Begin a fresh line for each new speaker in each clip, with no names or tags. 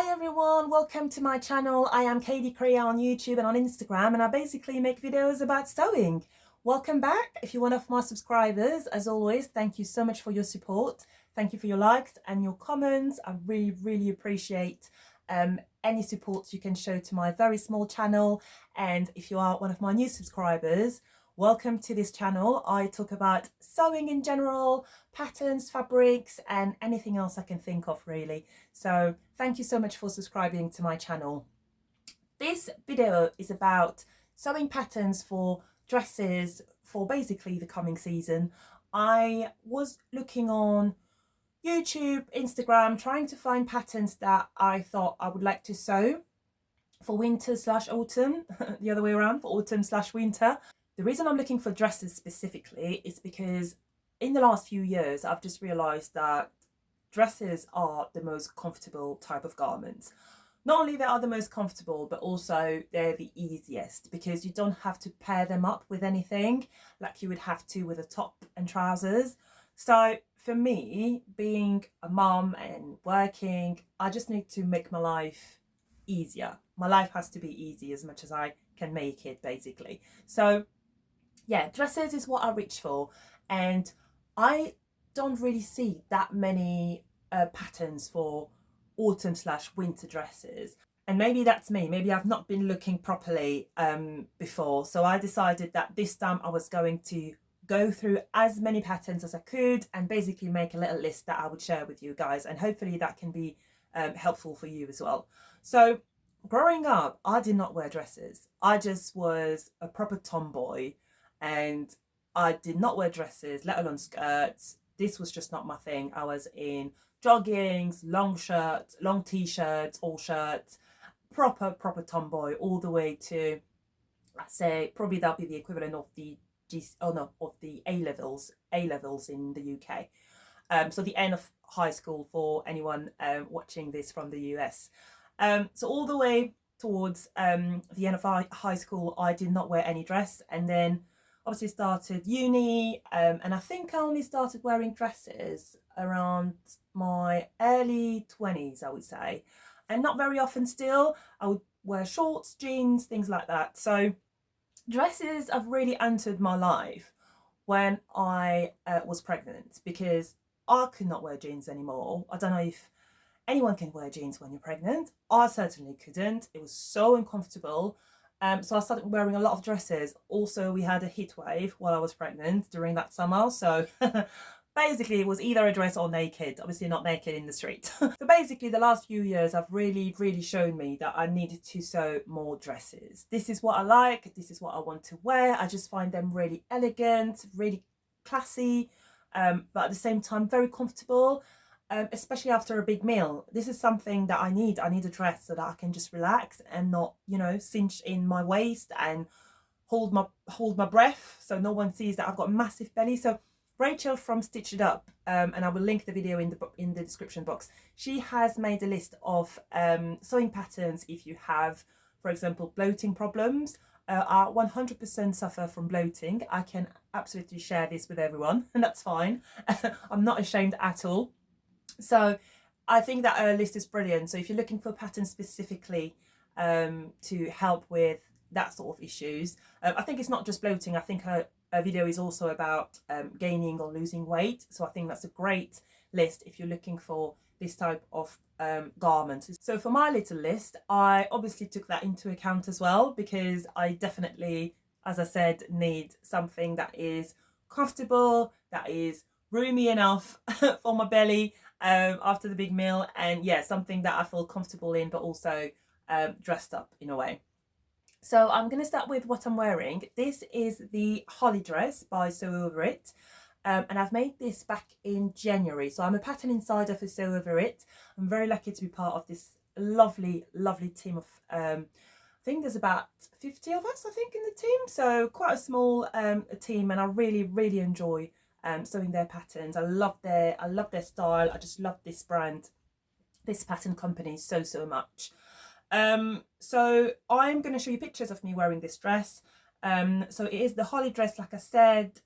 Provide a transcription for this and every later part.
Hi everyone, welcome to my channel. I am Katie Korea on YouTube and on Instagram, and I basically make videos about sewing. Welcome back. If you're one of my subscribers, as always, thank you so much for your support. Thank you for your likes and your comments. I really appreciate any support you can show to my very small channel. And if you are one of my new subscribers, welcome to this channel. I talk about sewing in general, patterns, fabrics, and anything else I can think of really. So thank you so much for subscribing to my channel. This video is about sewing patterns for dresses for basically the coming season. I was looking on YouTube, Instagram, trying to find patterns that I thought I would like to sew for winter/autumn, the other way around, for autumn/winter. The reason I'm looking for dresses specifically is because in the last few years, I've just realised that dresses are the most comfortable type of garments. Not only they are the most comfortable, but also they're the easiest because you don't have to pair them up with anything like you would have to with a top and trousers. So for me, being a mum and working, I just need to make my life easier. My life has to be easy as much as I can make it, basically. So yeah, dresses is what I reach for, and I don't really see that many patterns for autumn/winter dresses. And maybe that's me, maybe I've not been looking properly before. So I decided that this time I was going to go through as many patterns as I could and basically make a little list that I would share with you guys, and hopefully that can be helpful for you as well. So growing up, I did not wear dresses. I just was a proper tomboy, and I did not wear dresses, let alone skirts. This was just not my thing. I was in joggings, long shirts, long t-shirts, all shirts, proper tomboy, all the way to, I'd say, probably that'll be the equivalent of the of the A-levels in the UK. So the end of high school for anyone watching this from the US. So all the way towards the end of high school, I did not wear any dress, and then obviously started uni, and I think I only started wearing dresses around my early 20s, I would say, and not very often still. I would wear shorts, jeans, things like that. So dresses have really entered my life when I was pregnant, because I could not wear jeans anymore. I don't know if anyone can wear jeans when you're pregnant. I certainly couldn't. It was so uncomfortable. So I started wearing a lot of dresses. Also, we had a heat wave while I was pregnant during that summer. So basically it was either a dress or naked, obviously not naked in the street. So basically the last few years have really shown me that I needed to sew more dresses. This is what I like. This is what I want to wear. I just find them really elegant, really classy, but at the same time very comfortable. Especially after a big meal. This is something that I need. I need a dress so that I can just relax and not, you know, cinch in my waist and hold my breath so no one sees that I've got a massive belly. So Rachel from Stitch It Up, and I will link the video in the description box. She has made a list of sewing patterns if you have, for example, bloating problems. I 100% suffer from bloating. I can absolutely share this with everyone, and that's fine. I'm not ashamed at all. So I think that her list is brilliant. So if you're looking for patterns specifically to help with that sort of issues, I think it's not just bloating. I think her video is also about gaining or losing weight. So I think that's a great list if you're looking for this type of garment. So for my little list, I obviously took that into account as well, because I definitely, as I said, need something that is comfortable, that is roomy enough for my belly after the big meal, and yeah, something that I feel comfortable in, but also dressed up in a way. So I'm going to start with what I'm wearing. This is the Holly dress by Sew Over It, and I've made this back in January. So I'm a pattern insider for Sew Over It. I'm very lucky to be part of this lovely team of I think there's about 50 of us, I think, in the team. So quite a small team, and I really enjoy sewing their patterns. I love their style. I just love this brand, this pattern company so much. So I'm going to show you pictures of me wearing this dress. So it is the Holly dress, like I said.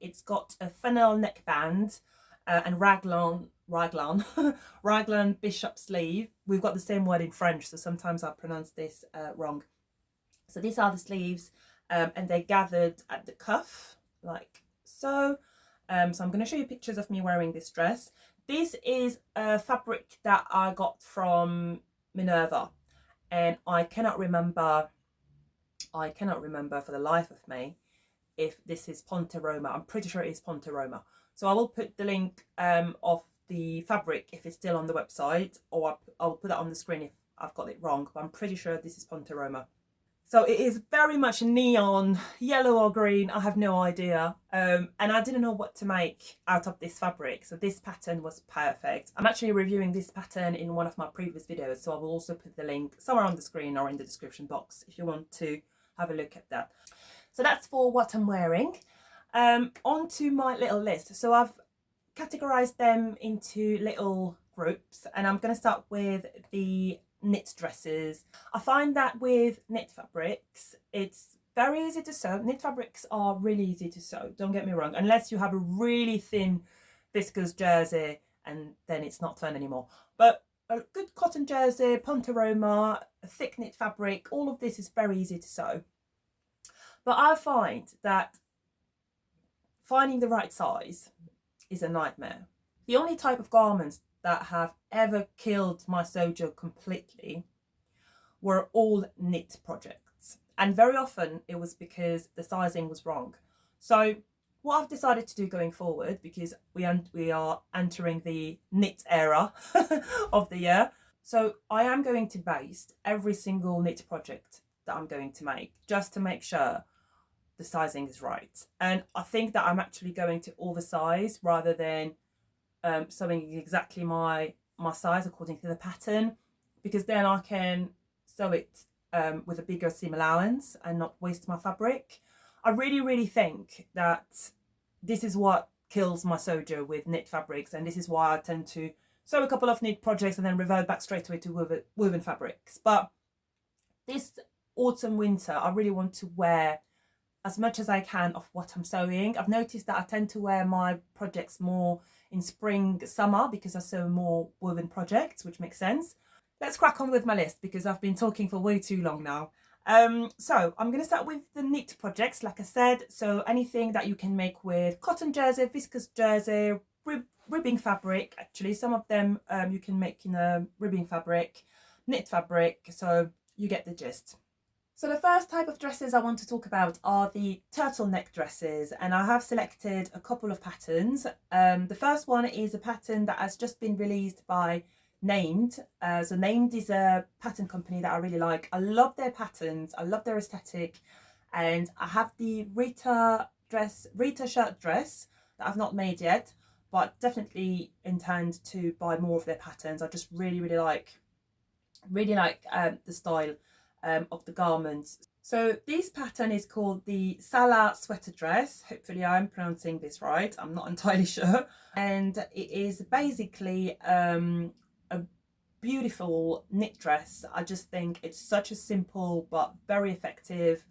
It's got a fennel neckband and raglan bishop sleeve. we've got the same word in French, so sometimes I pronounce this wrong. So these are the sleeves, and they're gathered at the cuff like so. So I'm going to show you pictures of me wearing this dress. This is a fabric that I got from Minerva, and I cannot remember for the life of me if this is Ponte Roma. I'm pretty sure it is Ponte Roma. So I will put the link of the fabric if it's still on the website, or I'll put it on the screen if I've got it wrong, but I'm pretty sure this is Ponte Roma. So it is very much neon, yellow or green, I have no idea. And I didn't know what to make out of this fabric, so this pattern was perfect. I'm actually reviewing this pattern in one of my previous videos, so I will also put the link somewhere on the screen or in the description box if you want to have a look at that. So that's for what I'm wearing. On to my little list. So I've categorized them into little groups, and I'm going to start with the knit dresses. I find that with knit fabrics, it's very easy to sew. Knit fabrics are really easy to sew, don't get me wrong, unless you have a really thin viscose jersey, and then it's not fun anymore. But a good cotton jersey, Ponte Roma, a thick knit fabric, all of this is very easy to sew. But I find that finding the right size is a nightmare. The only type of garments that have ever killed my sojo completely were all knit projects, and very often it was because the sizing was wrong. So what I've decided to do going forward, because we are entering the knit era of the year, so I am going to base every single knit project that I'm going to make just to make sure the sizing is right. And I think that I'm actually going to oversize rather than sewing exactly my size according to the pattern, because then I can sew it with a bigger seam allowance and not waste my fabric. I really think that this is what kills my sojo with knit fabrics, and this is why I tend to sew a couple of knit projects and then revert back straight away to woven fabrics. But this autumn winter I really want to wear as much as I can of what I'm sewing. I've noticed that I tend to wear my projects more in spring, summer, because I sew more woven projects, which makes sense. Let's crack on with my list because I've been talking for way too long now. So I'm going to start with the knit projects, like I said. So anything that you can make with cotton jersey, viscose jersey, ribbing fabric. Actually, some of them you can make in a ribbing fabric, knit fabric, so you get the gist. So the first type of dresses I want to talk about are the turtleneck dresses, and I have selected a couple of patterns. The first one is a pattern that has just been released by Named. So Named is a pattern company that I really like. I love their patterns, I love their aesthetic, and I have the Rita shirt dress that I've not made yet, but definitely intend to buy more of their patterns. I just really like the style of the garments. So this pattern is called the Salla Sweater dress. Hopefully I'm pronouncing this right, I'm not entirely sure. And it is basically a beautiful knit dress. I just think it's such a simple but very effective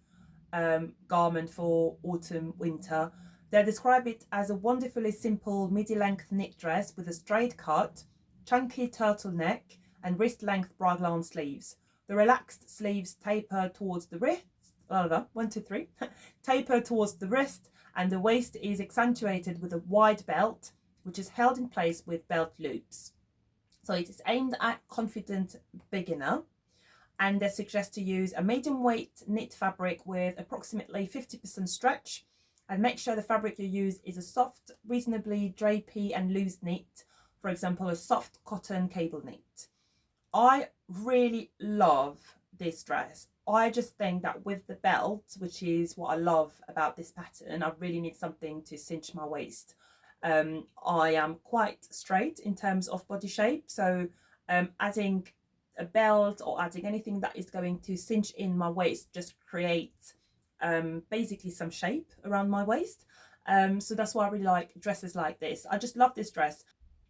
garment for autumn winter. They describe it as a wonderfully simple midi-length knit dress with a straight cut, chunky turtleneck and wrist-length raglan sleeves. The relaxed sleeves taper towards the wrist, taper towards the wrist, and the waist is accentuated with a wide belt, which is held in place with belt loops. So it is aimed at confident beginner, and they suggest to use a medium weight knit fabric with approximately 50% stretch, and make sure the fabric you use is a soft, reasonably drapey and loose knit, for example, a soft cotton cable knit. I really love this dress. I just think that with the belt, which is what I love about this pattern, I really need something to cinch my waist. I am quite straight in terms of body shape, so adding a belt or adding anything that is going to cinch in my waist just creates basically some shape around my waist. So that's why I really like dresses like this. I just love this dress.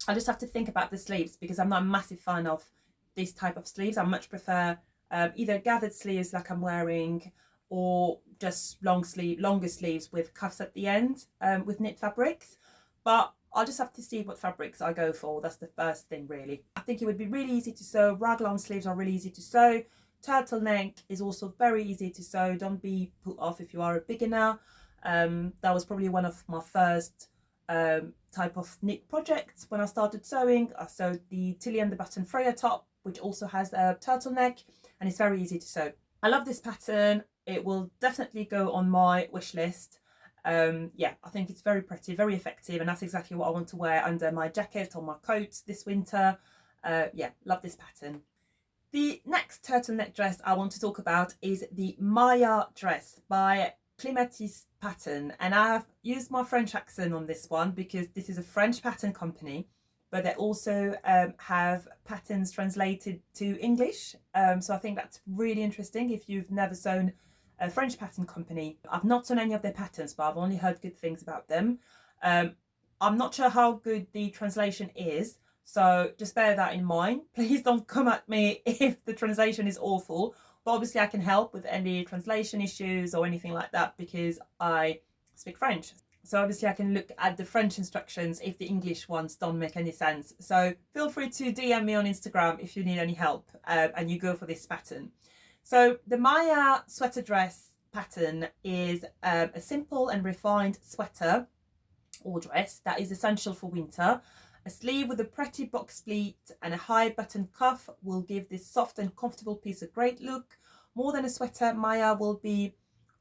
I just have to think about the sleeves because I'm not a massive fan of this type of sleeves. I much prefer either gathered sleeves like I'm wearing, or just longer sleeves with cuffs at the end with knit fabrics. But I'll just have to see what fabrics I go for. That's the first thing, really. I think it would be really easy to sew. Raglan sleeves are really easy to sew. Turtleneck is also very easy to sew. Don't be put off if you are a beginner. That was probably one of my first type of knit projects when I started sewing. I sewed the Tilly and the Button Freya top, which also has a turtleneck, and it's very easy to sew. I love this pattern. It will definitely go on my wish list. Yeah, I think it's very pretty, very effective, and that's exactly what I want to wear under my jacket or my coat this winter. Yeah, love this pattern. The next turtleneck dress I want to talk about is the Maya dress by Clematisse pattern, and I have used my French accent on this one because this is a French pattern company, but they also have patterns translated to English. So I think that's really interesting if you've never sewn a French pattern company. I've not sewn any of their patterns, but I've only heard good things about them. I'm not sure how good the translation is, so just bear that in mind. Please don't come at me if the translation is awful, but obviously I can help with any translation issues or anything like that because I speak French. So obviously I can look at the French instructions if the English ones don't make any sense. So feel free to DM me on Instagram if you need any help and you go for this pattern. So the Maya sweater dress pattern is a simple and refined sweater or dress that is essential for winter. A sleeve with a pretty box pleat and a high button cuff will give this soft and comfortable piece a great look. More than a sweater, Maya will be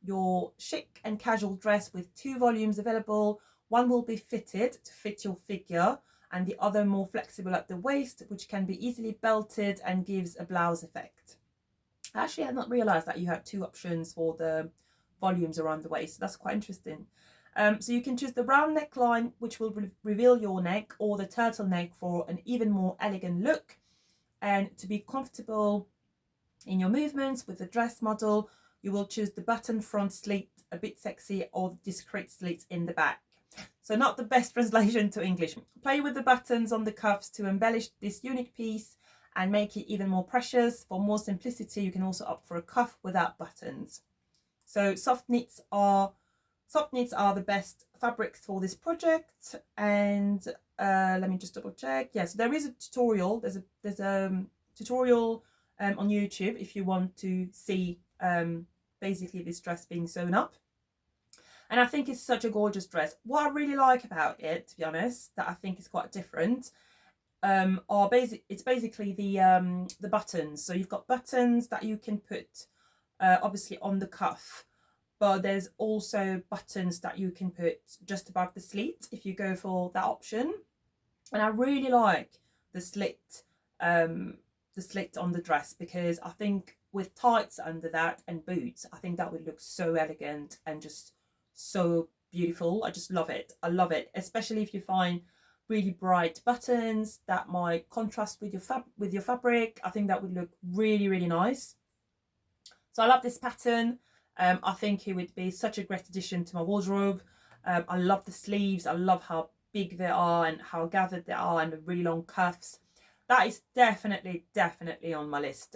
your chic and casual dress with 2 volumes available. One will be fitted to fit your figure and the other more flexible at the waist, which can be easily belted and gives a blouse effect. Actually, I had not realised that you had 2 options for the volumes around the waist. So that's quite interesting. So you can choose the round neckline, which will reveal your neck, or the turtleneck for an even more elegant look. And to be comfortable in your movements with the dress model, you will choose the button front slit, a bit sexy, or the discreet slit in the back. So not the best translation to English. Play with the buttons on the cuffs to embellish this unique piece and make it even more precious. For more simplicity, you can also opt for a cuff without buttons. So soft knits are the best fabrics for this project. And let me just double check. Yes, there is a tutorial. There's a tutorial on YouTube if you want to see basically this dress being sewn up. And I think it's such a gorgeous dress. What I really like about it, to be honest, that I think is quite different, it's basically the buttons. So you've got buttons that you can put obviously on the cuff, but there's also buttons that you can put just above the slit if you go for that option. And I really like the slit on the dress because I think with tights under that and boots, I think that would look so elegant and just so beautiful. I just love it. I love it, especially if you find really bright buttons that might contrast with your fabric. I think that would look really, really nice. So I love this pattern. I think it would be such a great addition to my wardrobe. I love the sleeves. I love how big they are and how gathered they are and the really long cuffs. That is definitely on my list.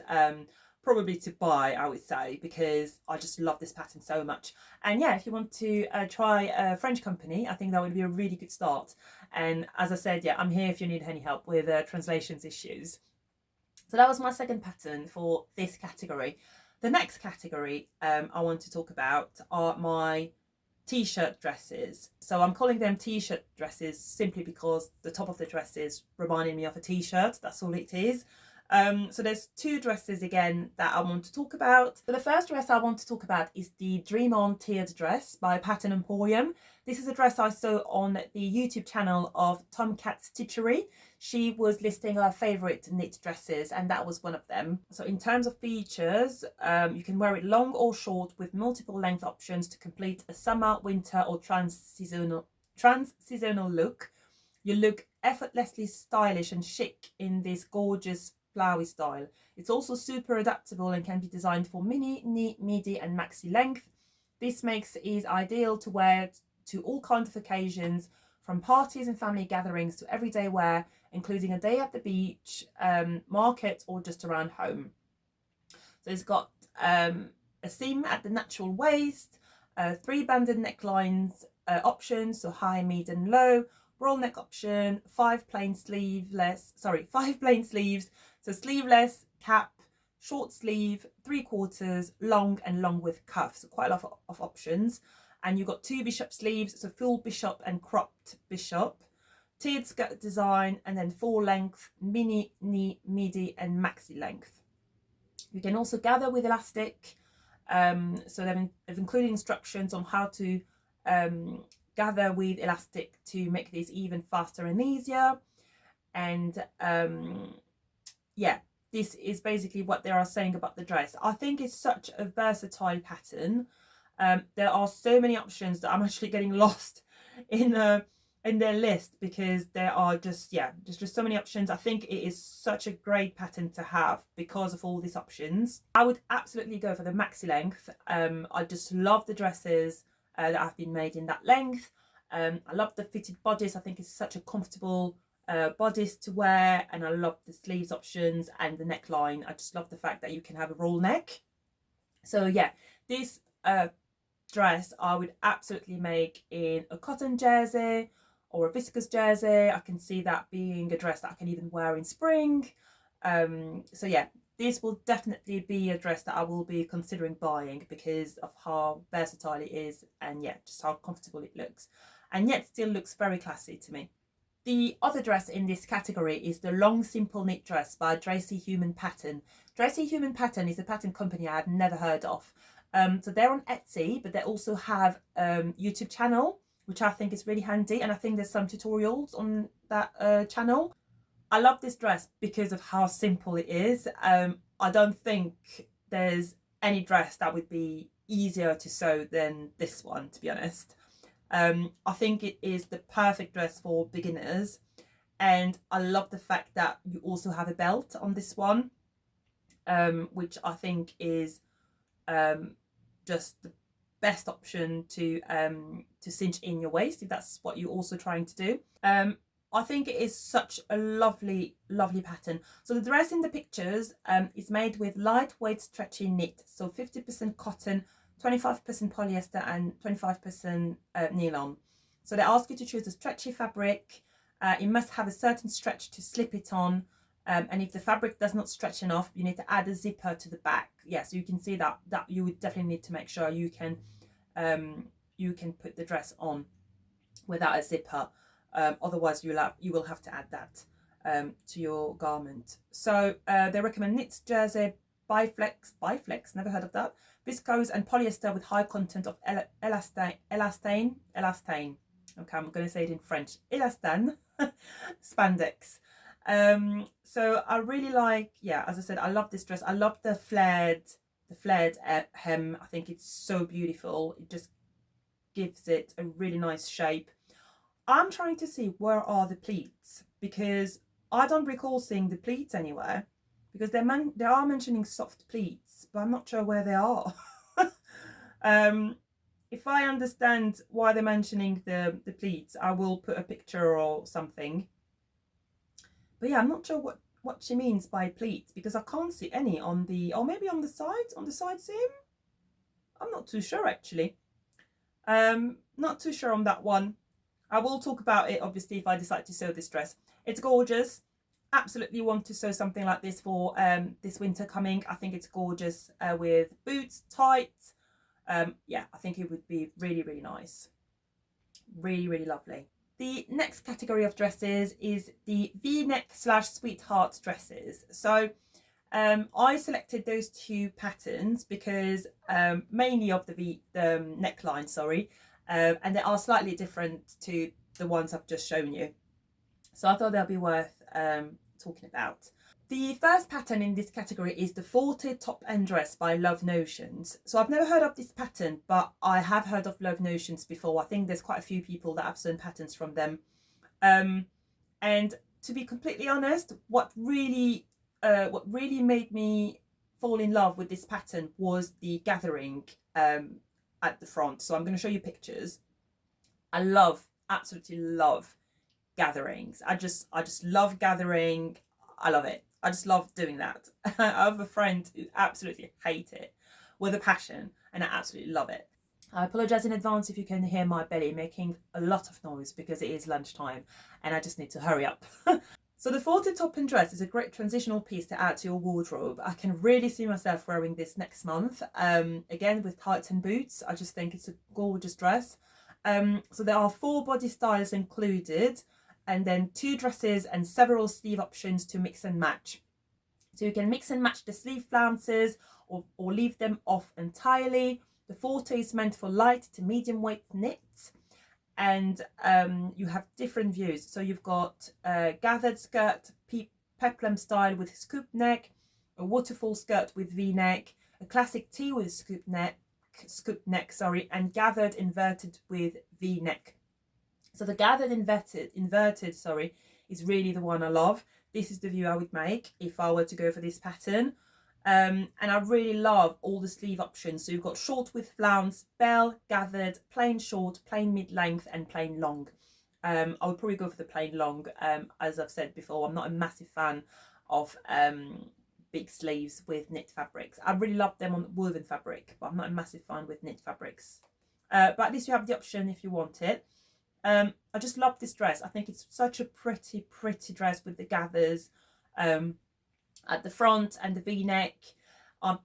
Probably to buy, I would say, because I just love this pattern so much. And yeah, if you want to try a French company, I think that would be a really good start. And as I said, yeah, I'm here if you need any help with translations issues. So that was my second pattern for this category. The next category I want to talk about are my t-shirt dresses. So I'm calling them t-shirt dresses simply because the top of the dress is reminding me of a t-shirt. That's all it is. So there's 2 dresses again that I want to talk about. So the first dress I want to talk about is the Dream On tiered dress by Pattern Emporium. This is a dress I saw on the YouTube channel of Tomcat Stitchery. She was listing her favourite knit dresses and that was one of them. So in terms of features, you can wear it long or short with multiple length options to complete a summer, winter or trans-seasonal look. You look effortlessly stylish and chic in this gorgeous flowy style. It's also super adaptable and can be designed for mini, knee, midi and maxi length. This makes it ideal to wear to all kinds of occasions, from parties and family gatherings to everyday wear, including a day at the beach, market or just around home. So it's got a seam at the natural waist, 3 banded necklines options, so high, mid and low, roll neck option, 5 plain sleeves, so sleeveless, cap, short sleeve, 3/4, long and long with cuff, so quite a lot of options. And you've got 2 bishop sleeves, so full bishop and cropped bishop, tiered skirt design, and then full length, mini, knee, midi and maxi length. You can also gather with elastic, so they've included instructions on how to gather with elastic to make this even faster and easier. And yeah, this is basically what they are saying about the dress. I think it's such a versatile pattern. There are so many options that I'm actually getting lost in their list, because there are just so many options. I think it is such a great pattern to have because of all these options. I would absolutely go for the maxi length. I just love the dresses that have been made in that length. I love the fitted bodice. I think it's such a comfortable bodice to wear, and I love the sleeves options and the neckline. I just love the fact that you can have a roll neck. So yeah, this dress I would absolutely make in a cotton jersey or a viscose jersey. I can see that being a dress that I can even wear in spring. So yeah, this will definitely be a dress that I will be considering buying because of how versatile it is, and yeah, just how comfortable it looks, and yet still looks very classy to me. The other dress in this category is the long simple knit dress by DressyHuman Pattern. DressyHuman Pattern is a pattern company I have never heard of. So they're on Etsy, but they also have YouTube channel, which I think is really handy, and I think there's some tutorials on that channel. I love this dress because of how simple it is. I don't think there's any dress that would be easier to sew than this one, to be honest. I think it is the perfect dress for beginners, and I love the fact that you also have a belt on this one, which I think is just the best option to cinch in your waist if that's what you're also trying to do. I think it is such a lovely pattern. So the dress in the pictures is made with lightweight stretchy knit, so 50% cotton, 25% polyester and 25% nylon. So they ask you to choose a stretchy fabric. It must have a certain stretch to slip it on, and if the fabric does not stretch enough, you need to add a zipper to the back. Yeah, so you can see that you would definitely need to make sure you can put the dress on without a zipper. Otherwise you will have to add that to your garment. So they recommend knit jersey, biflex, never heard of that, viscose and polyester with high content of elastane. Okay, I'm going to say it in French, elastane, spandex. So I really like, yeah, as I said, I love this dress. I love the flared hem. I think it's so beautiful. It just gives it a really nice shape. I'm trying to see where are the pleats, because I don't recall seeing the pleats anywhere, because they are mentioning soft pleats, but I'm not sure where they are. If I understand why they're mentioning the pleats, I will put a picture or something. But yeah, I'm not sure what she means by pleats, because I can't see any on the, or maybe on the side seam. I'm not too sure actually. Not too sure on that one. I will talk about it obviously if I decide to sew this dress. It's gorgeous. Absolutely want to sew something like this for this winter coming. I think it's gorgeous with boots, tights. Yeah, I think it would be really nice. Really lovely. The next category of dresses is the V-neck / sweetheart dresses. So I selected those two patterns because mainly of the neckline, sorry, and they are slightly different to the ones I've just shown you. So I thought they'll be worth talking about. The first pattern in this category is the Forte top end dress by Love Notions. So I've never heard of this pattern, but I have heard of Love Notions before. I think there's quite a few people that have sewn patterns from them. And to be completely honest, what really made me fall in love with this pattern was the gathering at the front. So I'm going to show you pictures. I absolutely love gatherings. I just love gathering. I love it. I just love doing that. I have a friend who absolutely hates it with a passion, and I absolutely love it. I apologise in advance if you can hear my belly making a lot of noise because it is lunchtime and I just need to hurry up. So the Forte top and dress is a great transitional piece to add to your wardrobe. I can really see myself wearing this next month. Again, with tights and boots. I just think it's a gorgeous dress. So there are 4 body styles included, and then 2 dresses and several sleeve options to mix and match. So you can mix and match the sleeve flounces or leave them off entirely. The Forte is meant for light to medium weight knits, and you have different views. So you've got a gathered skirt, peplum style with scoop neck, a waterfall skirt with v-neck, a classic tee with scoop neck, and gathered inverted with v-neck. So the gathered inverted is really the one I love. This is the view I would make if I were to go for this pattern. And I really love all the sleeve options. So you've got short with flounce, bell, gathered, plain short, plain mid-length and plain long. I would probably go for the plain long. As I've said before, I'm not a massive fan of big sleeves with knit fabrics. I really love them on woven fabric, but I'm not a massive fan with knit fabrics. But at least you have the option if you want it. I just love this dress. I think it's such a pretty dress with the gathers at the front and the v-neck. I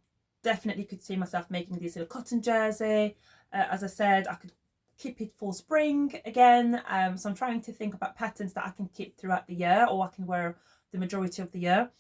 definitely could see myself making this in a cotton jersey. As I said, I could keep it for spring again. So I'm trying to think about patterns that I can keep throughout the year, or I can wear the majority of the year.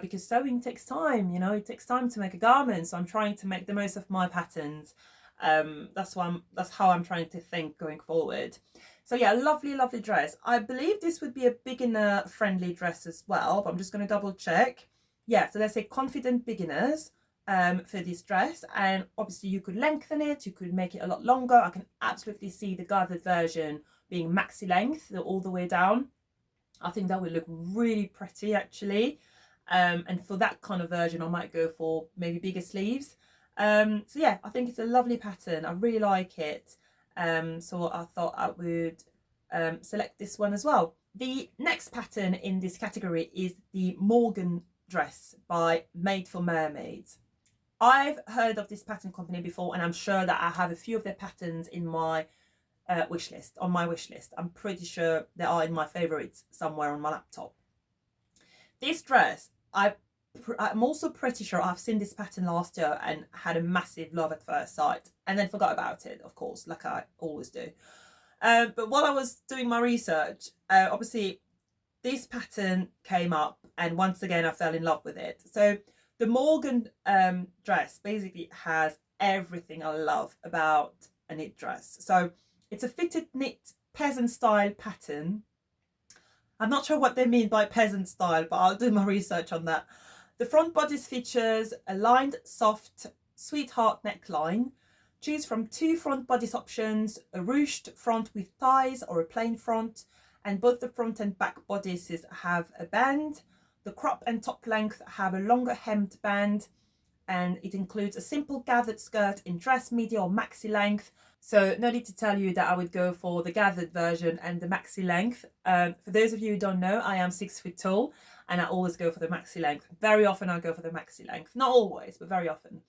Because sewing takes time, you know, it takes time to make a garment. So I'm trying to make the most of my patterns. That's how I'm trying to think going forward. So yeah, lovely dress. I believe this would be a beginner friendly dress as well, but I'm just going to double check. Yeah, so they say confident beginners for this dress, and obviously you could lengthen it, you could make it a lot longer. I can absolutely see the gathered version being maxi length all the way down. I think that would look really pretty actually. And for that kind of version I might go for maybe bigger sleeves. So yeah, I think it's a lovely pattern. I really like it. So I thought I would select this one as well. The next pattern in this category is the Morgan dress by Made for Mermaids. I've heard of this pattern company before, and I'm sure that I have a few of their patterns in my wish list. I'm pretty sure they are in my favorites somewhere on my laptop. This dress, I'm also pretty sure I've seen this pattern last year and had a massive love at first sight, and then forgot about it, of course, like I always do. But while I was doing my research, obviously this pattern came up, and once again I fell in love with it. So the Morgan dress basically has everything I love about a knit dress. So it's a fitted knit peasant style pattern. I'm not sure what they mean by peasant style, but I'll do my research on that. The front bodice features a lined, soft, sweetheart neckline. Choose from 2 front bodice options, a ruched front with ties or a plain front, and both the front and back bodices have a band. The crop and top length have a longer hemmed band, and it includes a simple gathered skirt in dress media or maxi length. So no need to tell you that I would go for the gathered version and the maxi length. For those of you who don't know, I am 6 foot tall, and I always go for the maxi length. Very often I go for the maxi length. Not always, but very often.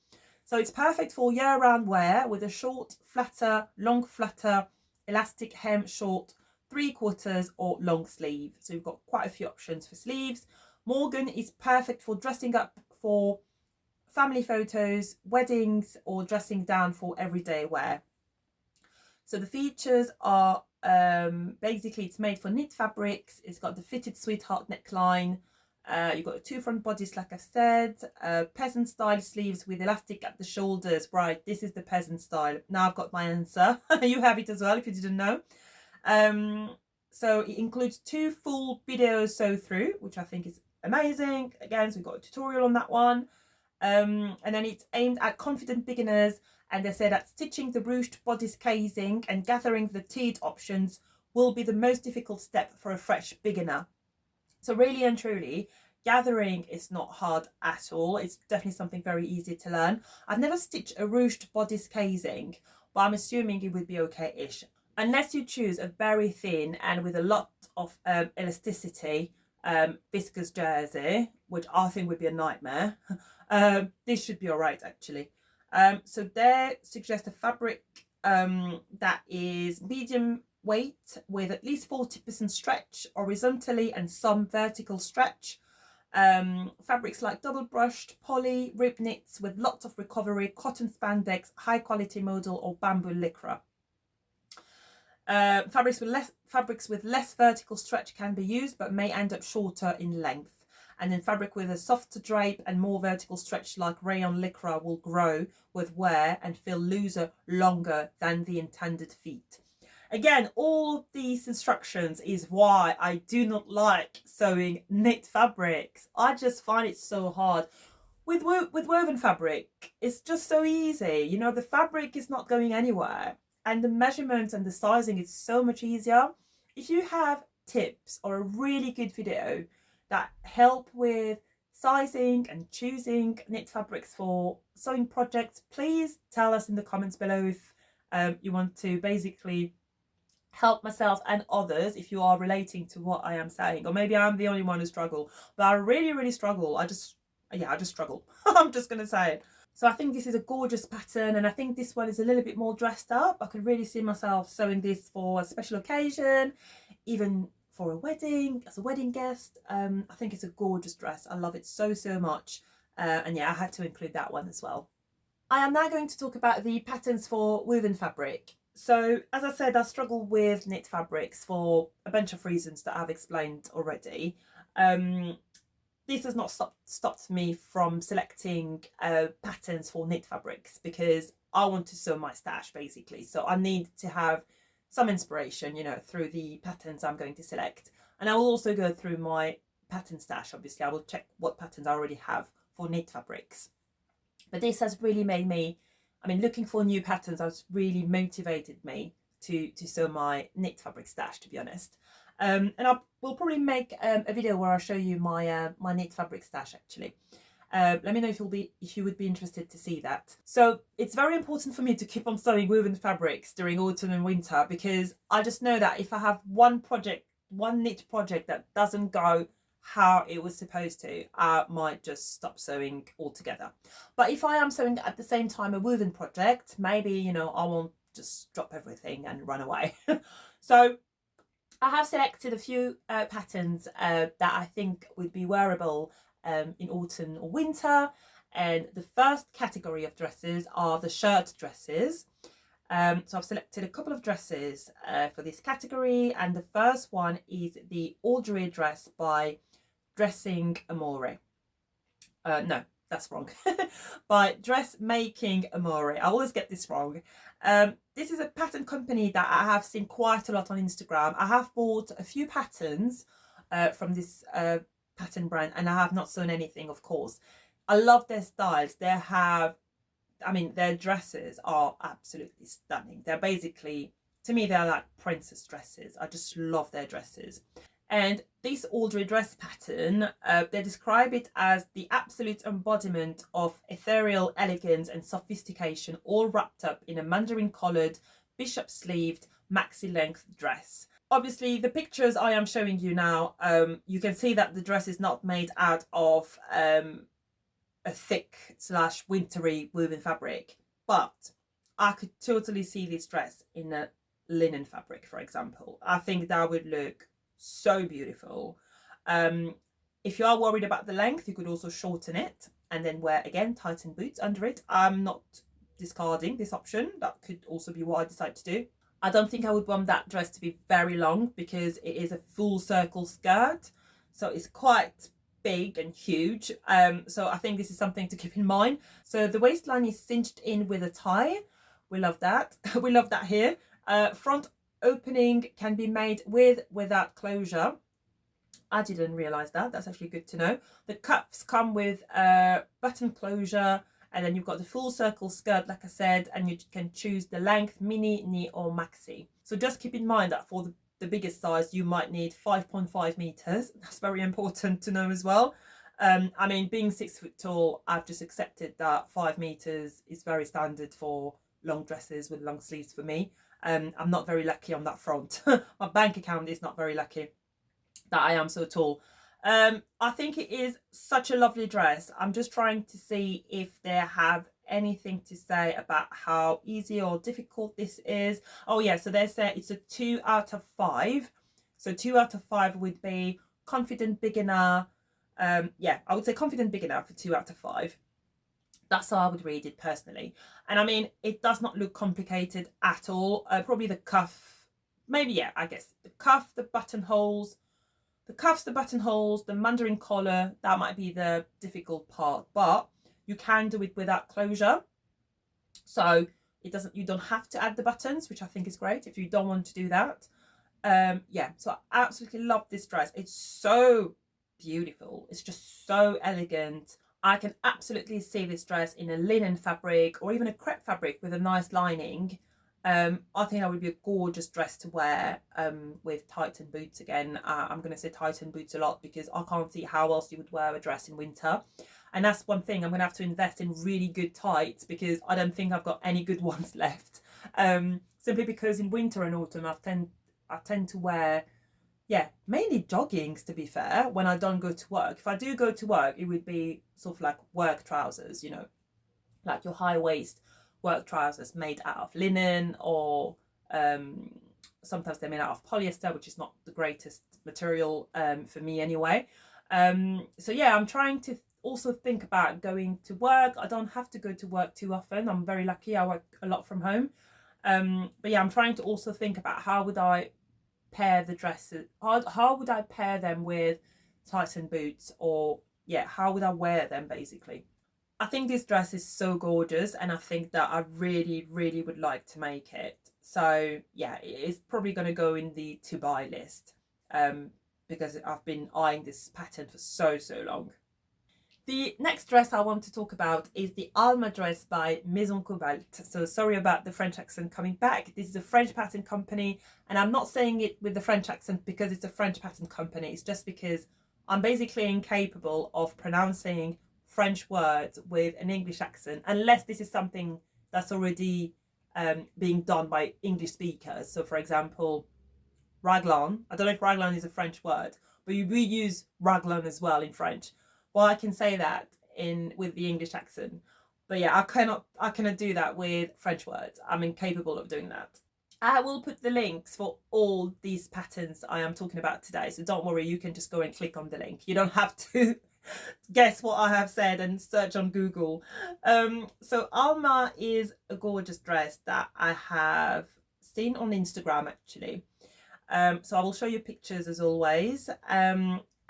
So it's perfect for year-round wear with a short, flatter, long flatter, elastic hem short, 3/4 or long sleeve. So you've got quite a few options for sleeves. Morgan is perfect for dressing up for family photos, weddings, or dressing down for everyday wear. So the features are basically it's made for knit fabrics. It's got the fitted sweetheart neckline. You've got the 2 front bodies, like I said, peasant style sleeves with elastic at the shoulders. Right, this is the peasant style. Now I've got my answer. You have it as well if you didn't know. So it includes 2 full videos sew through, which I think is amazing. Again, so we've got a tutorial on that one. And then it's aimed at confident beginners, and they say that stitching the ruched bodice casing and gathering the teed options will be the most difficult step for a fresh beginner. So really and truly, gathering is not hard at all. It's definitely something very easy to learn. I've never stitched a ruched bodice casing, but I'm assuming it would be okay-ish. Unless you choose a very thin and with a lot of elasticity viscose jersey, which I think would be a nightmare. This should be all right, actually. So they suggest a fabric that is medium weight with at least 40% stretch horizontally and some vertical stretch. Fabrics like double brushed, poly, rib knits with lots of recovery, cotton spandex, high quality modal or bamboo lycra. Fabrics with less vertical stretch can be used but may end up shorter in length. And then fabric with a softer drape and more vertical stretch like rayon lycra will grow with wear and feel looser longer than the intended feet. Again, all of these instructions is why I do not like sewing knit fabrics. I just find it so hard. With woven fabric, it's just so easy. You know, the fabric is not going anywhere and the measurements and the sizing is so much easier. If you have tips or a really good video that help with sizing and choosing knit fabrics for sewing projects, please tell us in the comments below if you want to basically help myself and others if you are relating to what I am saying, or maybe I'm the only one who struggle, but I really struggle. I just struggle. I'm just gonna say it. So I think this is a gorgeous pattern, and I think this one is a little bit more dressed up. I could really see myself sewing this for a special occasion, even for a wedding, as a wedding guest. I think it's a gorgeous dress. I love it so much, and yeah, I had to include that one as well. I am now going to talk about the patterns for woven fabric. So as I said, I struggle with knit fabrics for a bunch of reasons that I've explained already. This has not stopped me from selecting patterns for knit fabrics because I want to sew my stash basically. So I need to have some inspiration, you know, through the patterns I'm going to select. And I will also go through my pattern stash. Obviously, I will check what patterns I already have for knit fabrics. But this has really made me, I mean, looking for new patterns has really motivated me to sew my knit fabric stash, to be honest. And I will probably make a video where I show you my my knit fabric stash actually. Let me know if you would be interested to see that. So it's very important for me to keep on sewing woven fabrics during autumn and winter, because I just know that if I have one knit project that doesn't go how it was supposed to, I might just stop sewing altogether. But if I am sewing at the same time a woven project, maybe, you know, I won't just drop everything and run away. So I have selected a few patterns that I think would be wearable in autumn or winter. And the first category of dresses are the shirt dresses. So I've selected a couple of dresses for this category, and the first one is the Audrey dress by Amore. No, that's wrong. By Dressmaking Amore. I always get this wrong. This is a pattern company that I have seen quite a lot on Instagram. I have bought a few patterns from this pattern brand, and I have not sewn anything, of course. I love their styles. Their dresses are absolutely stunning. They're basically, to me, they're like princess dresses. I just love their dresses. And this Audrey dress pattern, they describe it as the absolute embodiment of ethereal elegance and sophistication, all wrapped up in a mandarin collared, bishop sleeved, maxi length dress. Obviously, the pictures I am showing you now, you can see that the dress is not made out of a thick / wintry woven fabric, but I could totally see this dress in a linen fabric, for example. I think that would look so beautiful. If you are worried about the length, you could also shorten it and then wear, again, tightened boots under it. I'm not discarding this option. That could also be what I decide to do. I don't think I would want that dress to be very long because it is a full circle skirt, so it's quite big and huge. So I think this is something to keep in mind. So the waistline is cinched in with a tie. We love that. We love that here. Front opening can be made without closure. I didn't realize that. That's actually good to know. The cuffs come with a button closure, and then you've got the full circle skirt, like I said, and you can choose the length, mini, knee or maxi. So just keep in mind that for the biggest size, you might need 5.5 meters. That's very important to know as well. I mean, being 6 foot tall, I've just accepted that 5 meters is very standard for long dresses with long sleeves for me. I'm not very lucky on that front. My bank account is not very lucky that I am so tall. I think it is such a lovely dress. I'm just trying to see if they have anything to say about how easy or difficult this is. Oh yeah, so they say it's a 2 out of 5. So 2 out of 5 would be confident beginner. Yeah, I would say confident beginner for 2 out of 5. That's how I would read it personally. And I mean, it does not look complicated at all. Probably the cuff, maybe, yeah, I guess the cuff, the buttonholes, the cuffs, the buttonholes, the mandarin collar, that might be the difficult part, but you can do it without closure. So it doesn't, you don't have to add the buttons, which I think is great if you don't want to do that. Yeah, so I absolutely love this dress. It's so beautiful. It's just so elegant. I can absolutely see this dress in a linen fabric or even a crepe fabric with a nice lining. I think that would be a gorgeous dress to wear with tightened boots again. I'm going to say tightened boots a lot because I can't see how else you would wear a dress in winter. And that's one thing, I'm going to have to invest in really good tights because I don't think I've got any good ones left. Simply because in winter and autumn I tend to wear, yeah, mainly joggings, to be fair, when I don't go to work. If I do go to work, it would be sort of like work trousers, you know, like your high waist work trousers made out of linen, or sometimes they're made out of polyester, which is not the greatest material for me anyway. So yeah, I'm trying to also think about going to work. I don't have to go to work too often. I'm very lucky. I work a lot from home. But yeah, I'm trying to also think about how would I pair the dresses, how would I pair them with tightened boots, or yeah, how would I wear them basically. I think this dress is so gorgeous and I think that I really would like to make it. So yeah, it's probably going to go in the to buy list because I've been eyeing this pattern for so long. The next dress I want to talk about is the Alma dress by Maison Cobalt. So sorry about the French accent coming back. This is a French pattern company, and I'm not saying it with the French accent because it's a French pattern company. It's just because I'm basically incapable of pronouncing French words with an English accent, unless this is something that's already being done by English speakers. So for example, raglan. I don't know if raglan is a French word, but we use raglan as well in French. Well, I can say that in with the English accent, but yeah, I cannot do that with French words. I'm incapable of doing that. I will put the links for all these patterns I am talking about today, so don't worry, you can just go and click on the link. You don't have to guess what I have said and search on Google. So Alma is a gorgeous dress that I have seen on Instagram actually. So I will show you pictures as always.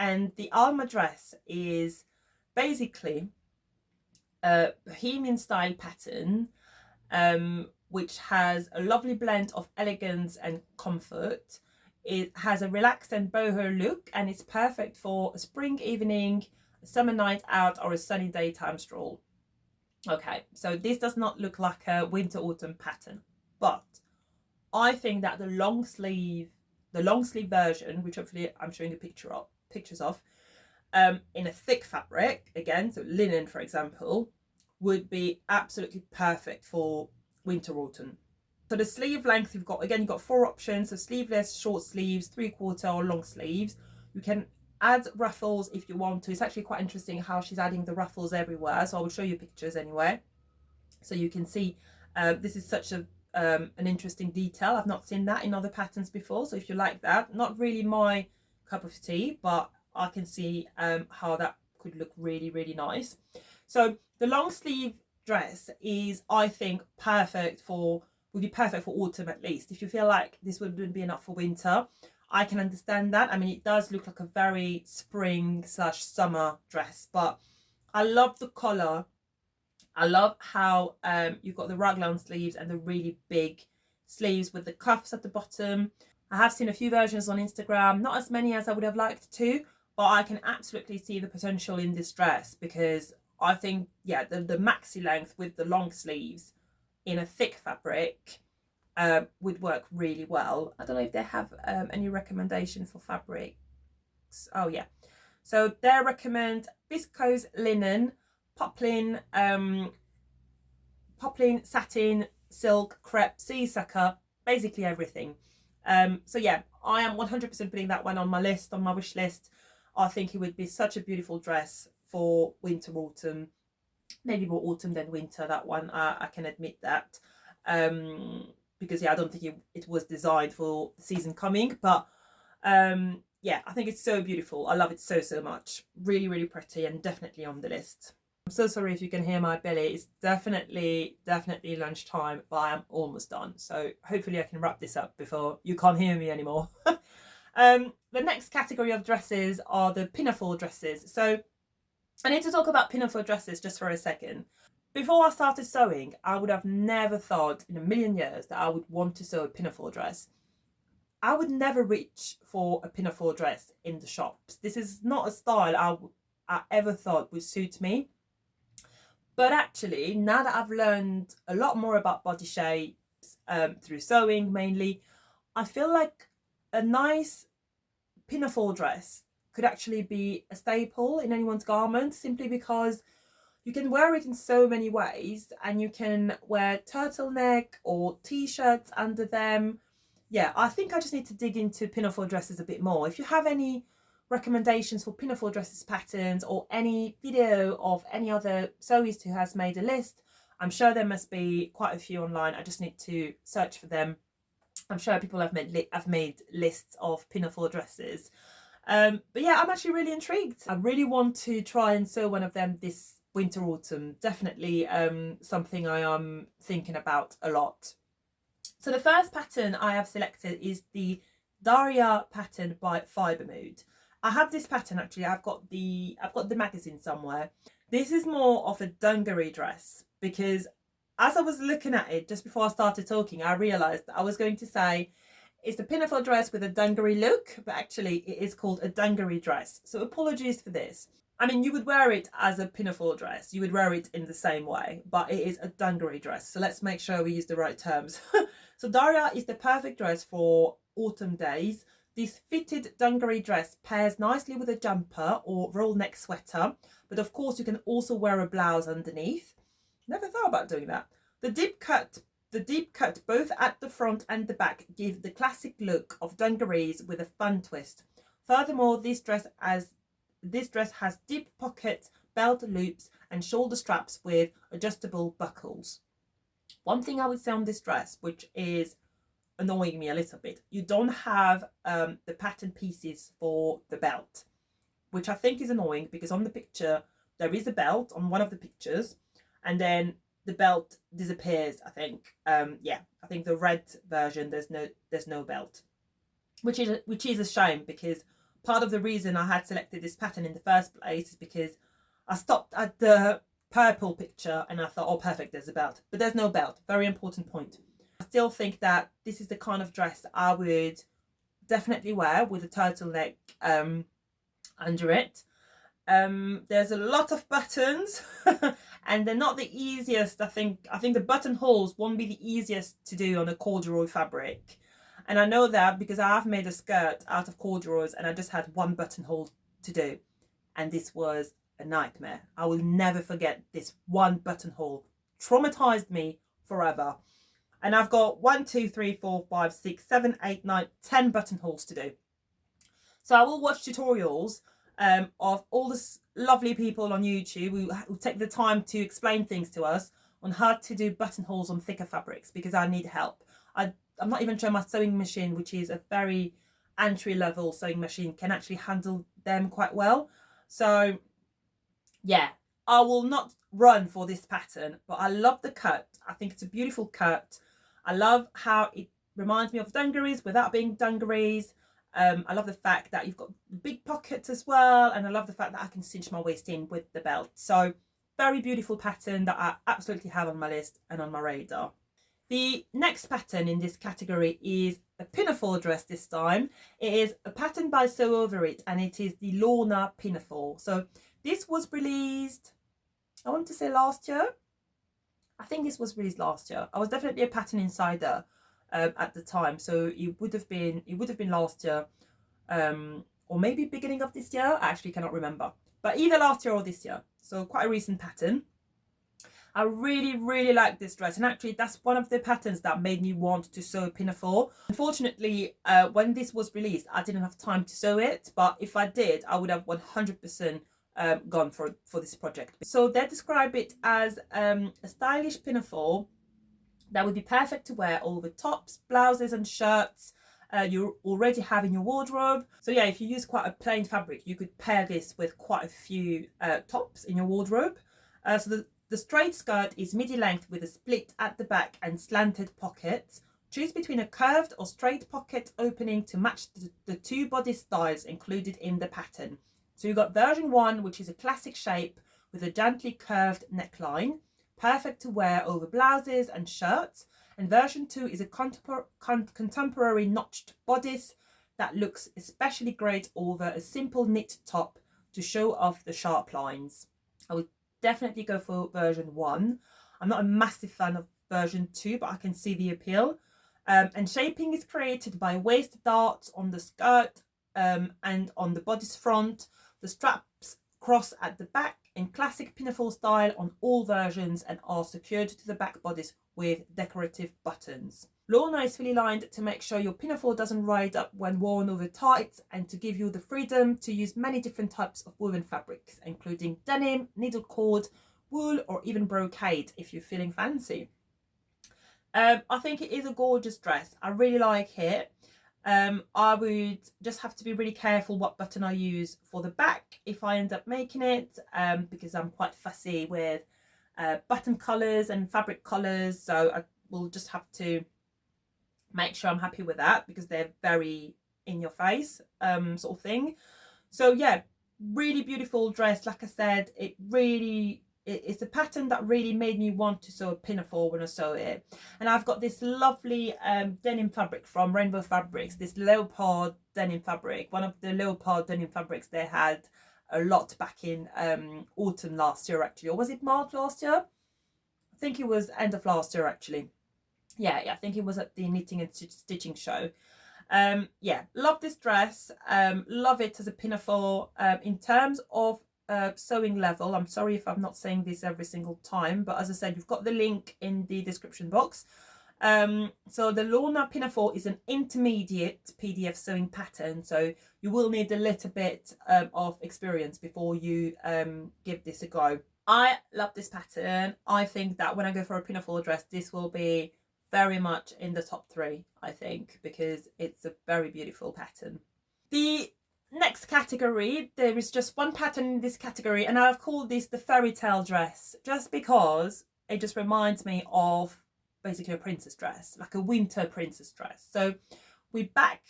And the Alma dress is basically a bohemian style pattern, which has a lovely blend of elegance and comfort. It has a relaxed and boho look, and it's perfect for a spring evening, a summer night out, or a sunny daytime stroll. Okay, so this does not look like a winter autumn pattern, but I think that the long sleeve version, which hopefully I'm showing you pictures of, in a thick fabric, again, so linen for example, would be absolutely perfect for winter autumn. So the sleeve length, you've got 4 options. So sleeveless, short sleeves, 3/4 or long sleeves. You can add ruffles if you want to. It's actually quite interesting how she's adding the ruffles everywhere, so I will show you pictures anyway, so you can see. This is such an interesting detail. I've not seen that in other patterns before, so if you like that, not really my cup of tea, but I can see how that could look really nice. So the long sleeve dress is, I think, would be perfect for autumn at least. If you feel like this wouldn't be enough for winter, I can understand that. I mean, it does look like a very spring/summer dress, but I love the collar. I love how you've got the raglan sleeves and the really big sleeves with the cuffs at the bottom. I have seen a few versions on Instagram, not as many as I would have liked to, but I can absolutely see the potential in this dress because I think, yeah, the maxi length with the long sleeves in a thick fabric would work really well. I don't know if they have any recommendation for fabrics. Oh yeah, so they recommend viscose linen, poplin, satin, silk, crepe, seersucker, basically everything. So yeah, I am 100% putting that one on my list, on my wish list. I think it would be such a beautiful dress for winter autumn. maybe more autumn than winter, that one, I can admit that. Because yeah, I don't think it was designed for the season coming, but yeah, I think it's so beautiful. I love it so, so much. Really, really pretty, and definitely on the list. I'm so sorry if you can hear my belly. It's definitely lunchtime, but I am almost done. So hopefully I can wrap this up before you can't hear me anymore. The next category of dresses are the pinafore dresses. So I need to talk about pinafore dresses just for a second. Before I started sewing, I would have never thought in a million years that I would want to sew a pinafore dress. I would never reach for a pinafore dress in the shops. This is not a style I ever thought would suit me. But actually, now that I've learned a lot more about body shapes through sewing mainly, I feel like a nice pinafore dress could actually be a staple in anyone's garment, simply because you can wear it in so many ways, and you can wear turtleneck or t-shirts under them. Yeah, I think I just need to dig into pinafore dresses a bit more. If you have any recommendations for pinafore dresses patterns, or any video of any other sewist who has made a list, I'm sure there must be quite a few online. I just need to search for them. I'm sure people have made lists of pinafore dresses. But yeah, I'm actually really intrigued. I really want to try and sew one of them this winter autumn. Definitely something I am thinking about a lot. So the first pattern I have selected is the Daria pattern by Fibre. I have this pattern actually. I've got the magazine somewhere. This is more of a dungaree dress, because as I was looking at it just before I started talking, I realised that I was going to say it's a pinafore dress with a dungaree look, but actually it is called a dungaree dress. So apologies for this. I mean, you would wear it as a pinafore dress. You would wear it in the same way, but it is a dungaree dress. So let's make sure we use the right terms. So Daria is the perfect dress for autumn days. This fitted dungaree dress pairs nicely with a jumper or roll neck sweater, but of course you can also wear a blouse underneath. Never thought about doing that. The deep cut both at the front and the back give the classic look of dungarees with a fun twist. Furthermore, this dress has deep pockets, belt loops and shoulder straps with adjustable buckles. One thing I would say on this dress, which is annoying me a little bit, you don't have the pattern pieces for the belt, which I think is annoying, because on the picture there is a belt on one of the pictures, and then the belt disappears, I think. Yeah, I think the red version there's no belt, which is a shame, because part of the reason I had selected this pattern in the first place is because I stopped at the purple picture and I thought, oh perfect, there's a belt, but there's no belt. Very important point. I still think that this is the kind of dress I would definitely wear with a turtleneck under it. There's a lot of buttons and they're not the easiest. I think the buttonholes won't be the easiest to do on a corduroy fabric, and I know that because I have made a skirt out of corduroys and I just had one buttonhole to do, and this was a nightmare. I will never forget this one buttonhole. Traumatized me forever. And I've got 1, 2, 3, 4, 5, 6, 7, 8, 9, 10 buttonholes to do. So I will watch tutorials of all the lovely people on YouTube who take the time to explain things to us on how to do buttonholes on thicker fabrics, because I need help. I'm not even sure my sewing machine, which is a very entry-level sewing machine, can actually handle them quite well. So yeah, I will not run for this pattern, but I love the cut. I think it's a beautiful cut. I love how it reminds me of dungarees without being dungarees. I love the fact that you've got big pockets as well, and I love the fact that I can cinch my waist in with the belt. So very beautiful pattern that I absolutely have on my list and on my radar. The next pattern in this category is a pinafore dress this time. It is a pattern by Sew Over It, and it is the Lorna pinafore. So this was released, I want to say last year. I think this was released last year. I was definitely a pattern insider at the time, so it would have been last year, or maybe beginning of this year. I actually cannot remember, but either last year or this year. So quite a recent pattern. I really like this dress, and actually that's one of the patterns that made me want to sew a pinafore. Unfortunately, when this was released, I didn't have time to sew it, but if I did, I would have 100% gone for this project. So they describe it as a stylish pinafore that would be perfect to wear over tops, blouses and shirts you already have in your wardrobe. So yeah, if you use quite a plain fabric, you could pair this with quite a few tops in your wardrobe. So the straight skirt is midi length with a split at the back and slanted pockets. Choose between a curved or straight pocket opening to match the two body styles included in the pattern. So you've got version 1, which is a classic shape with a gently curved neckline, perfect to wear over blouses and shirts. And version 2 is a contemporary notched bodice that looks especially great over a simple knit top to show off the sharp lines. I would definitely go for version 1. I'm not a massive fan of version 2, but I can see the appeal. And shaping is created by waist darts on the skirt and on the bodice front. The straps cross at the back in classic pinafore style on all versions and are secured to the back bodice with decorative buttons. Lorna is fully lined to make sure your pinafore doesn't ride up when worn over tights and to give you the freedom to use many different types of woven fabrics, including denim, needle cord, wool or even brocade if you're feeling fancy. I think it is a gorgeous dress. I really like it. I would just have to be really careful what button I use for the back if I end up making it, because I'm quite fussy with button colours and fabric colours, so I will just have to make sure I'm happy with that because they're very in your face sort of thing. So yeah, really beautiful dress. Like I said, it's a pattern that really made me want to sew a pinafore when I sew it. And I've got this lovely denim fabric from Rainbow Fabrics, this leopard denim fabric, one of the leopard denim fabrics they had a lot back in autumn last year actually, or was it March last year? I think it was end of last year actually. Yeah, I think it was at the knitting and stitching show. Yeah, love this dress, love it as a pinafore. In terms of sewing level, I'm sorry if I'm not saying this every single time, but as I said, you've got the link in the description box. So the Lorna pinafore is an intermediate PDF sewing pattern, so you will need a little bit of experience before you give this a go. I love this pattern. I think that when I go for a pinafore dress, this will be very much in the top 3, I think, because it's a very beautiful pattern. The next category, there is just one pattern in this category, and I've called this the fairy tale dress just because it just reminds me of basically a princess dress, like a winter princess dress. So we're back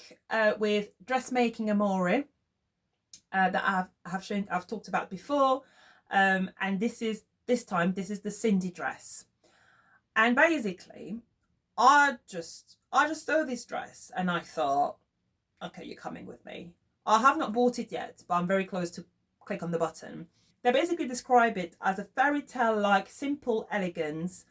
with Dressmaking Amore that I've talked about before, and this time this is the Cindy dress. And basically I just saw this dress and I thought, okay, you're coming with me. I have not bought it yet, but I'm very close to click on the button. They basically describe it as a fairy tale like simple elegance.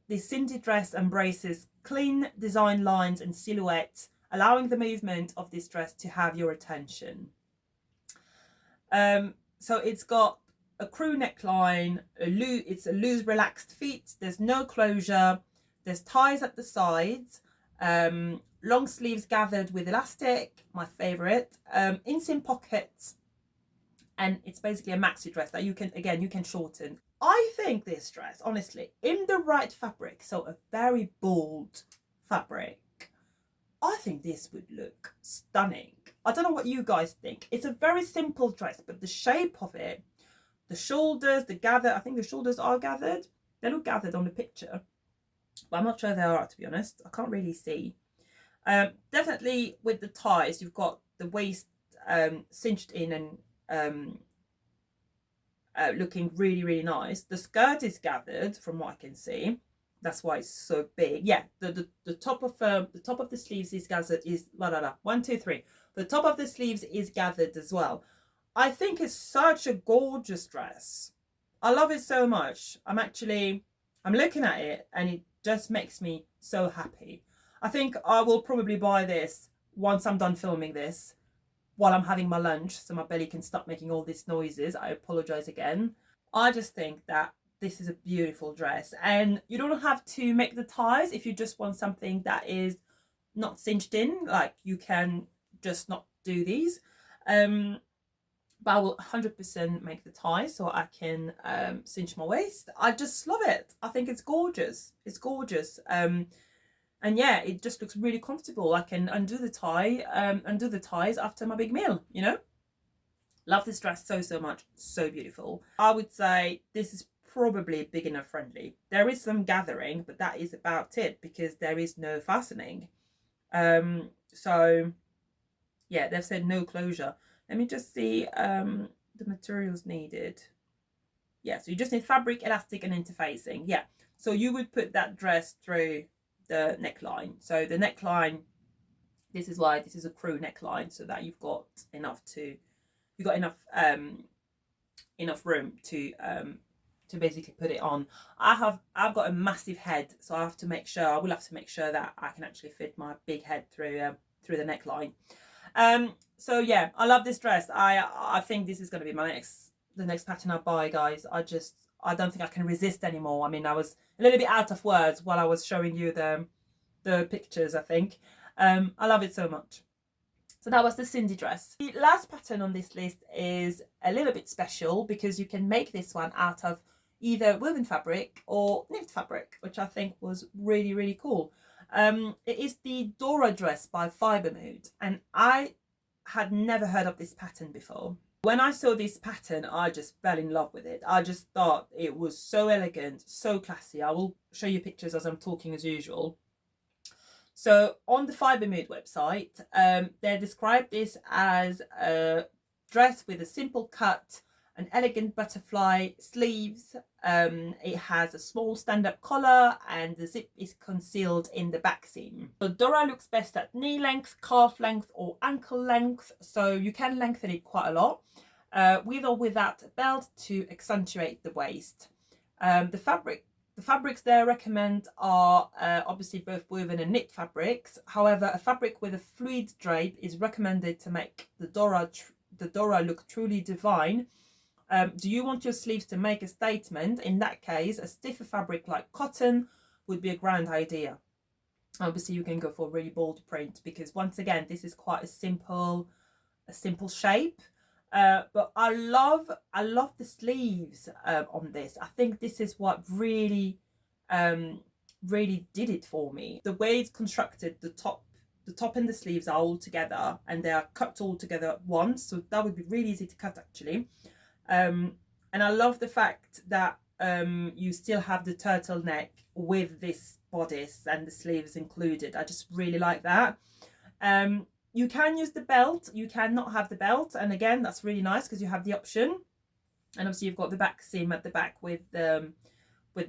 This Cindy dress embraces clean design lines and silhouettes, allowing the movement of this dress to have your attention. So it's got a crew neckline, it's a loose relaxed fit, there's no closure, there's ties at the sides, long sleeves gathered with elastic, my favorite, inseam pockets, and it's basically a maxi dress that you can shorten. I think this dress, honestly, in the right fabric, so a very bold fabric, I think this would look stunning. I don't know what you guys think. It's a very simple dress, but the shape of it, the shoulders, I think the shoulders are gathered. They look gathered on the picture, but I'm not sure they are, to be honest. I can't really see. Definitely with the ties, you've got the waist cinched in and looking really, really nice. The skirt is gathered from what I can see. That's why it's so big. Yeah, the top of the sleeves is gathered. One, two, three. The top of the sleeves is gathered as well. I think it's such a gorgeous dress. I love it so much. I'm looking at it and it just makes me so happy. I think I will probably buy this once I'm done filming this while I'm having my lunch so my belly can stop making all these noises. I apologize again. I just think that this is a beautiful dress, and you don't have to make the ties if you just want something that is not cinched in. Like, you can just not do these. but I will 100% make the tie so I can cinch my waist. I just love it. I think it's gorgeous. It's gorgeous. And yeah, it just looks really comfortable. I can undo the tie, undo the ties after my big meal, you know. Love this dress so much. So beautiful. I would say this is probably beginner friendly. There is some gathering, but that is about it because there is no fastening. So yeah, they've said no closure. Let me just see the materials needed. Yeah, so you just need fabric, elastic, and interfacing. Yeah, so you would put that dress through the neckline. So the neckline, this is why this is a crew neckline, so that you've got enough to, you've got enough room to basically put it on. I've got a massive head, so I will have to make sure that I can actually fit my big head through the neckline. So yeah, I love this dress. I think this is going to be the next pattern I buy, guys. I don't think I can resist anymore. I mean, I was a little bit out of words while I was showing you the pictures, I think. I love it so much. So that was the Cindy dress. The last pattern on this list is a little bit special because you can make this one out of either woven fabric or knit fabric, which I think was really cool. It is the Dora dress by Fibre, and I had never heard of this pattern before. When I saw this pattern, I just fell in love with it. I just thought it was so elegant, so classy. I will show you pictures as I'm talking as usual. So on the Fibre website, they describe this as a dress with a simple cut, an elegant butterfly sleeves. It has a small stand-up collar and the zip is concealed in the back seam. So Dora looks best at knee length, calf length or ankle length, so you can lengthen it quite a lot, with or without a belt to accentuate the waist. The fabrics they recommend are obviously both woven and knit fabrics. However, a fabric with a fluid drape is recommended to make the Dora look truly divine. Do you want your sleeves to make a statement? In that case, a stiffer fabric like cotton would be a grand idea. Obviously, you can go for a really bold print because once again, this is quite a simple shape. But I love the sleeves on this. I think this is what really did it for me. The way it's constructed, the top and the sleeves are all together and they are cut all together at once, so that would be really easy to cut actually. And I love the fact that you still have the turtleneck with this bodice and the sleeves included. I just really like that. You can use the belt, you cannot have the belt, and again that's really nice because you have the option. And obviously you've got the back seam at the back with the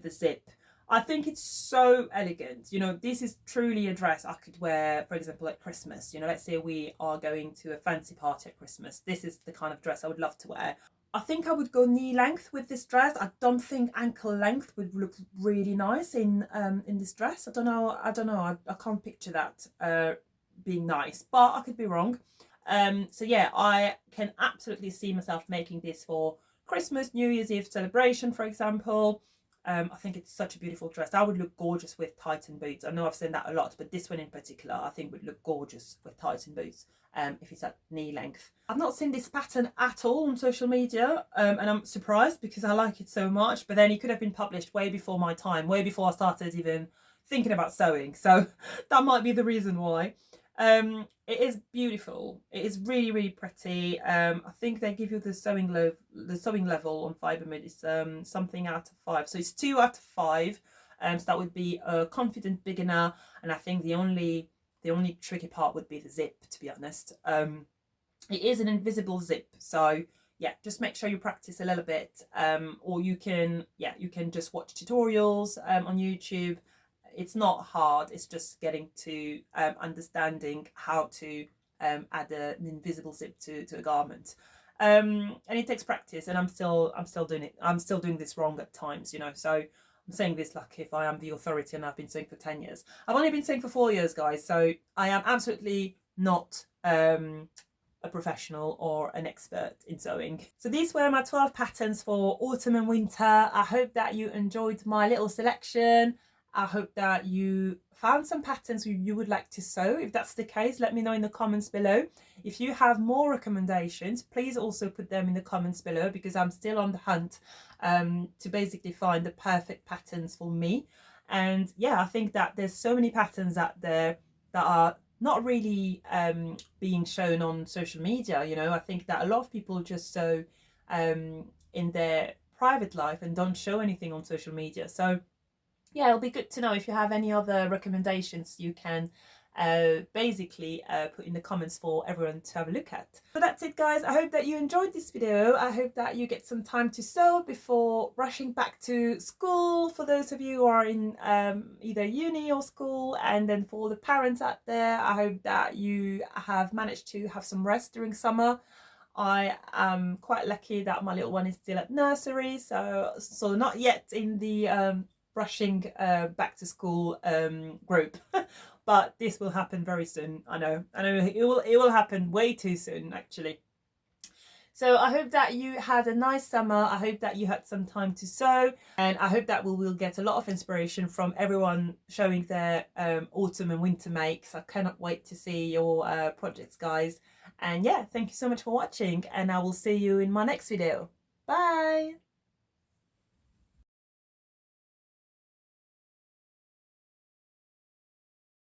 zip. I think it's so elegant. You know, this is truly a dress I could wear, for example, at Christmas. You know, let's say we are going to a fancy party at Christmas. This is the kind of dress I would love to wear. I think I would go knee length with this dress. I don't think ankle length would look really nice in this dress. I don't know. I can't picture that being nice, but I could be wrong. So yeah, I can absolutely see myself making this for Christmas, New Year's Eve celebration, for example. I think it's such a beautiful dress. I would look gorgeous with tightened boots. I know I've said that a lot, but this one in particular I think would look gorgeous with tightened boots if it's at knee length. I've not seen this pattern at all on social media, and I'm surprised because I like it so much, but then it could have been published way before my time, way before I started even thinking about sewing, so that might be the reason why. It is beautiful. It is really pretty. I think they give you the sewing level on Fibre is something out of 5, so it's 2 out of 5. So that would be a confident beginner, and I think the only tricky part would be the zip, to be honest. It is an invisible zip, so yeah, just make sure you practice a little bit, or you can just watch tutorials on YouTube. It's not hard, it's just getting to understanding how to add an invisible zip to a garment, and it takes practice, and I'm still doing it. I'm still doing this wrong at times, you know, so I'm saying this like if I am the authority and I've been sewing for 10 years. I've only been sewing for 4 years, guys, so I am absolutely not a professional or an expert in sewing. So these were my 12 patterns for autumn and winter. I hope that you enjoyed my little selection. I hope that you found some patterns you would like to sew. If that's the case, let me know in the comments below. If you have more recommendations, please also put them in the comments below, because I'm still on the hunt to basically find the perfect patterns for me. And yeah, I think that there's so many patterns out there that are not really being shown on social media. You know, I think that a lot of people just sew in their private life and don't show anything on social media. So yeah, it'll be good to know if you have any other recommendations you can basically put in the comments for everyone to have a look at. So that's it, guys. I hope that you enjoyed this video. I hope that you get some time to sew before rushing back to school, for those of you who are in either uni or school. And then for all the parents out there, I hope that you have managed to have some rest during summer. I am quite lucky that my little one is still at nursery, so not yet in the rushing back to school group. But this will happen very soon. I know it will happen way too soon, actually. So I hope that you had a nice summer. I hope that you had some time to sew, and I hope that we will get a lot of inspiration from everyone showing their autumn and winter makes. I cannot wait to see your projects, guys. And yeah, thank you so much for watching, and I will see you in my next video. Bye!